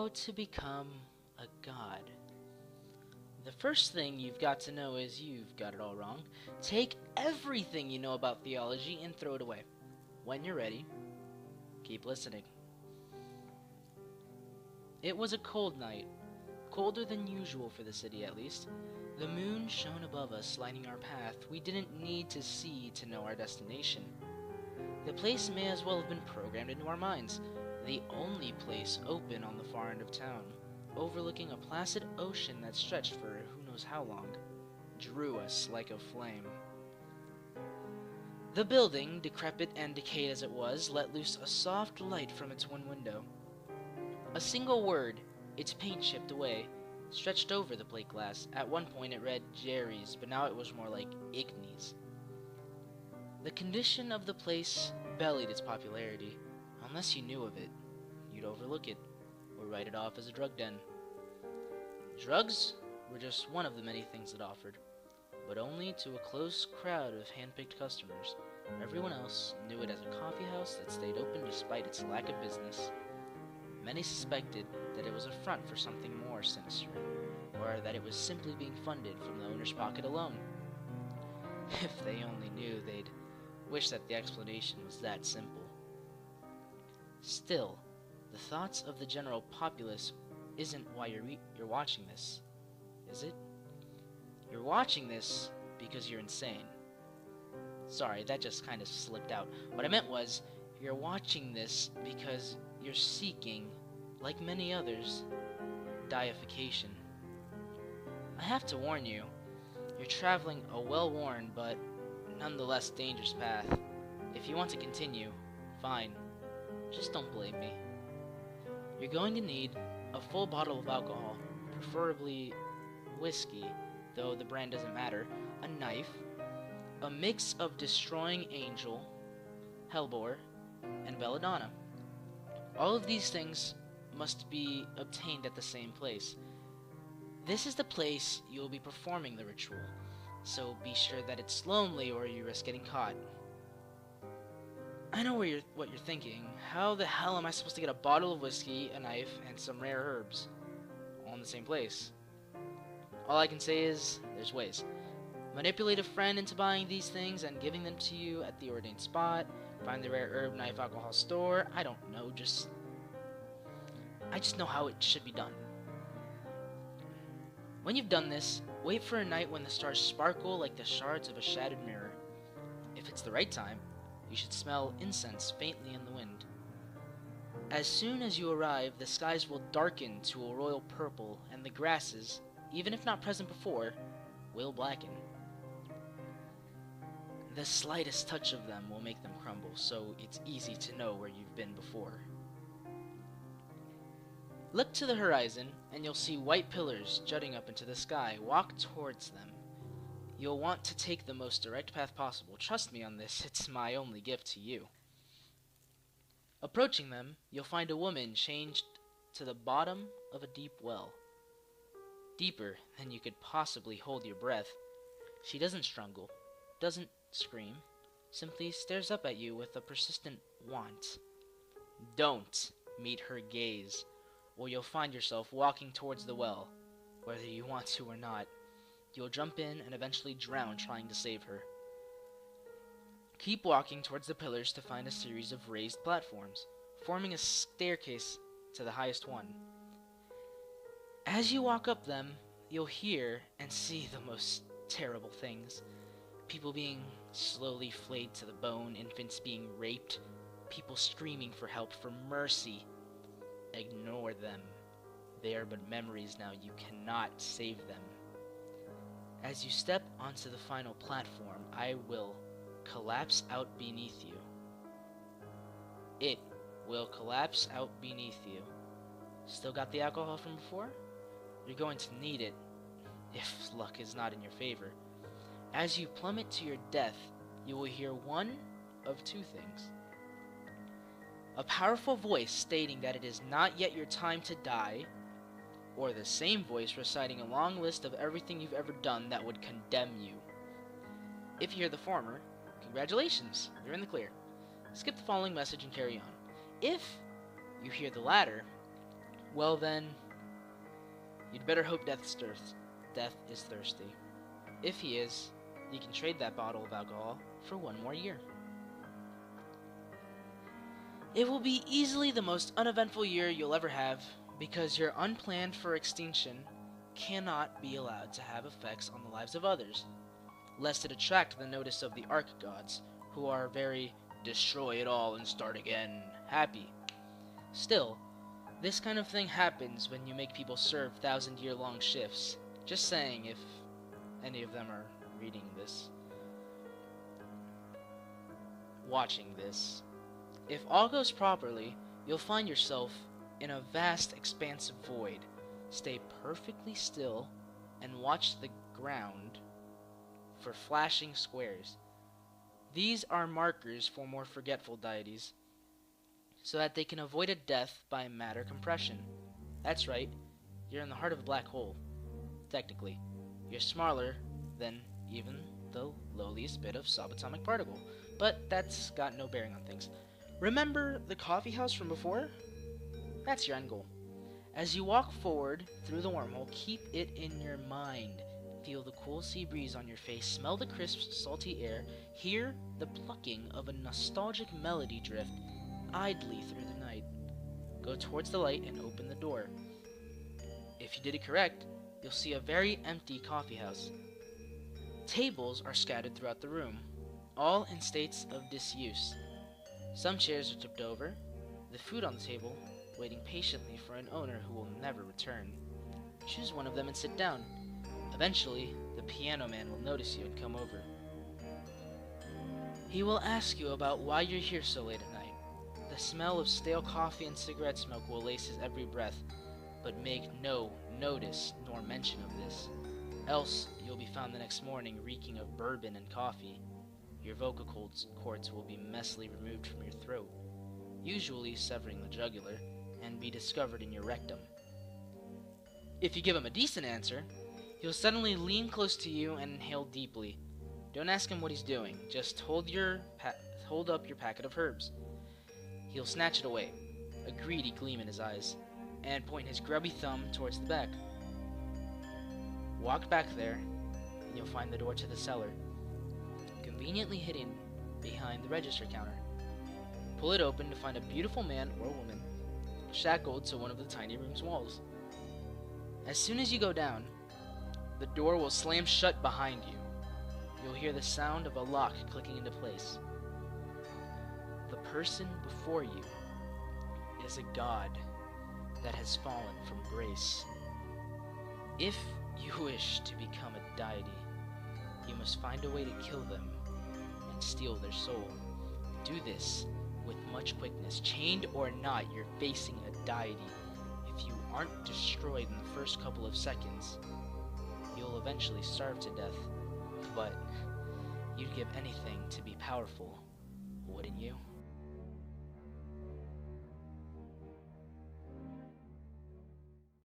How to become a god. The first thing you've got to know is you've got it all wrong. Take everything you know about theology and throw it away. When you're ready, keep listening. It was a cold night, colder than usual for the city at least. The moon shone above us, lighting our path. We didn't need to see to know our destination. The place may as well have been programmed into our minds. The only place open on the far end of town, overlooking a placid ocean that stretched for who knows how long, drew us like a flame. The building, decrepit and decayed as it was, let loose a soft light from its one window. A single word, its paint chipped away, stretched over the plate glass. At one point it read Jerry's, but now it was more like Igny's. The condition of the place bellied its popularity. Unless you knew of it, you'd overlook it, or write it off as a drug den. Drugs were just one of the many things it offered, but only to a close crowd of hand-picked customers. Everyone else knew it as a coffee house that stayed open despite its lack of business. Many suspected that it was a front for something more sinister, or that it was simply being funded from the owner's pocket alone. If they only knew, they'd wish that the explanation was that simple. Still, the thoughts of the general populace isn't why you're watching this, is it? You're watching this because you're insane. Sorry, that just kind of slipped out. What I meant was, you're watching this because you're seeking, like many others, deification. I have to warn you, you're traveling a well-worn but nonetheless dangerous path. If you want to continue, fine. Just don't blame me. You're going to need a full bottle of alcohol, preferably whiskey, though the brand doesn't matter, a knife, a mix of Destroying Angel, Hellbore, and Belladonna. All of these things must be obtained at the same place. This is the place you will be performing the ritual, so be sure that it's lonely or you risk getting caught. I know what you're thinking. How the hell am I supposed to get a bottle of whiskey, a knife, and some rare herbs all in the same place? All I can say is, there's ways. Manipulate a friend into buying these things and giving them to you at the ordained spot. Find the rare herb, knife, alcohol store. I don't know, I just know how it should be done. When you've done this, wait for a night when the stars sparkle like the shards of a shattered mirror. If it's the right time, you should smell incense faintly in the wind. As soon as you arrive, the skies will darken to a royal purple, and the grasses, even if not present before, will blacken. The slightest touch of them will make them crumble, so it's easy to know where you've been before. Look to the horizon, and you'll see white pillars jutting up into the sky. Walk towards them. You'll want to take the most direct path possible. Trust me on this, it's my only gift to you. Approaching them, you'll find a woman changed to the bottom of a deep well. Deeper than you could possibly hold your breath. She doesn't struggle, doesn't scream, simply stares up at you with a persistent want. Don't meet her gaze, or you'll find yourself walking towards the well, whether you want to or not. You'll jump in and eventually drown trying to save her. Keep walking towards the pillars to find a series of raised platforms, forming a staircase to the highest one. As you walk up them, you'll hear and see the most terrible things. People being slowly flayed to the bone, infants being raped, people screaming for help, for mercy. Ignore them. They are but memories now. You cannot save them. As you step onto the final platform, I will collapse out beneath you. It will collapse out beneath you. Still got the alcohol from before? You're going to need it, if luck is not in your favor. As you plummet to your death, you will hear one of two things. A powerful voice stating that it is not yet your time to die, or the same voice reciting a long list of everything you've ever done that would condemn you. If you hear the former, congratulations, you're in the clear. Skip the following message and carry on. If you hear the latter, Well then, you'd better hope Death is thirsty. If he is, you can trade that bottle of alcohol for one more year. It will be easily the most uneventful year you'll ever have, because your unplanned for extinction cannot be allowed to have effects on the lives of others, lest it attract the notice of the Ark Gods, who are very destroy it all and start again happy. Still, this kind of thing happens when you make people serve 1,000-year-long shifts. Just saying, if any of them are reading this, watching this. If all goes properly, you'll find yourself in a vast, expansive void. Stay perfectly still and watch the ground for flashing squares. These are markers for more forgetful deities, so that they can avoid a death by matter compression. That's right, you're in the heart of a black hole. Technically, you're smaller than even the lowliest bit of subatomic particle, but that's got no bearing on things. Remember the coffee house from before? That's your end goal. As you walk forward through the wormhole, keep it in your mind. Feel the cool sea breeze on your face, smell the crisp, salty air, hear the plucking of a nostalgic melody drift idly through the night. Go towards the light and open the door. If you did it correct, you'll see a very empty coffee house. Tables are scattered throughout the room, all in states of disuse. Some chairs are tipped over, the food on the table waiting patiently for an owner who will never return. Choose one of them and sit down. Eventually, the piano man will notice you and come over. He will ask you about why you're here so late at night. The smell of stale coffee and cigarette smoke will lace his every breath, but make no notice nor mention of this. Else, you'll be found the next morning reeking of bourbon and coffee. Your vocal cords will be messily removed from your throat, usually severing the jugular, and be discovered in your rectum. If you give him a decent answer, he'll suddenly lean close to you and inhale deeply. Don't ask him what he's doing, just hold up your packet of herbs. He'll snatch it away, a greedy gleam in his eyes, and point his grubby thumb towards the back. Walk back there, and you'll find the door to the cellar, conveniently hidden behind the register counter. Pull it open to find a beautiful man or woman shackled to one of the tiny room's walls. As soon as you go down, the door will slam shut behind you. You'll hear the sound of a lock clicking into place. The person before you is a god that has fallen from grace. If you wish to become a deity, you must find a way to kill them and steal their soul. Do this with much quickness. Chained or not, you're facing a deity. If you aren't destroyed in the first couple of seconds, you'll eventually starve to death. But you'd give anything to be powerful, wouldn't you?